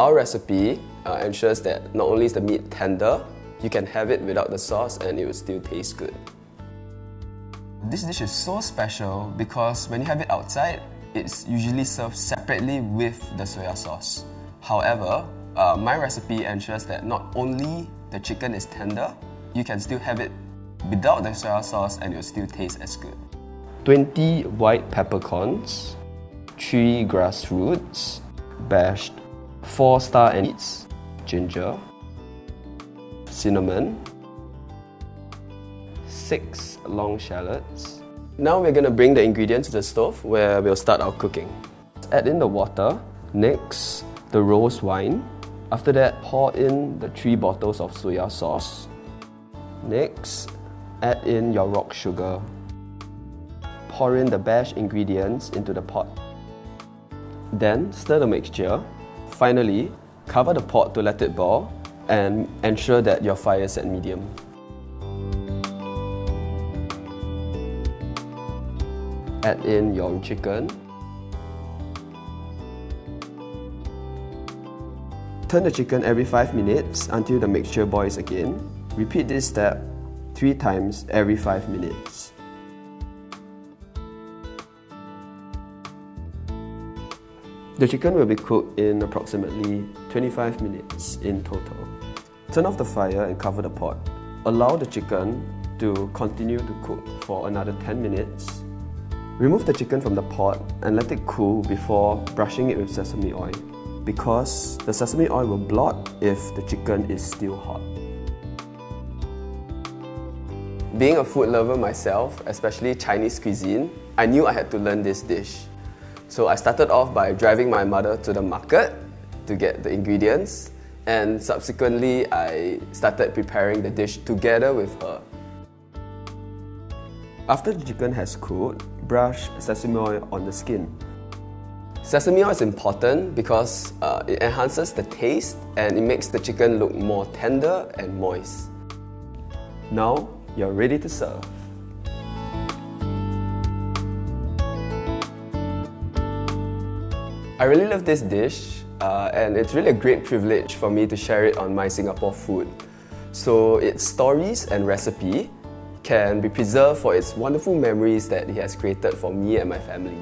Our recipe ensures that not only is the meat tender, you can have it without the sauce and it will still taste good. This dish is so special because when you have it outside, it's usually served separately with the soya sauce. However, my recipe ensures that not only the chicken is tender, you can still have it without the soya sauce and it will still taste as good. 20 white peppercorns, 3 grassroots, bashed, 4 star anise, ginger, cinnamon, 6 long shallots. Now we're going to bring the ingredients to the stove where we'll start our cooking. Add in the water, next the rose wine. After that, pour in the 3 bottles of soya sauce. Next, add in your rock sugar. Pour in the bashed ingredients into the pot. Then stir the mixture. Finally, cover the pot to let it boil and ensure that your fire is at medium. Add in your chicken. Turn the chicken every 5 minutes until the mixture boils again. Repeat this step 3 times every 5 minutes. The chicken will be cooked in approximately 25 minutes in total. Turn off the fire and cover the pot. Allow the chicken to continue to cook for another 10 minutes. Remove the chicken from the pot and let it cool before brushing it with sesame oil, because the sesame oil will blot if the chicken is still hot. Being a food lover myself, especially Chinese cuisine, I knew I had to learn this dish. So I started off by driving my mother to the market to get the ingredients, and subsequently I started preparing the dish together with her. After the chicken has cooled, brush sesame oil on the skin. Sesame oil is important because it enhances the taste and it makes the chicken look more tender and moist. Now you're ready to serve. I really love this dish and it's really a great privilege for me to share it on My Singapore Food. So its stories and recipe can be preserved for its wonderful memories that it has created for me and my family.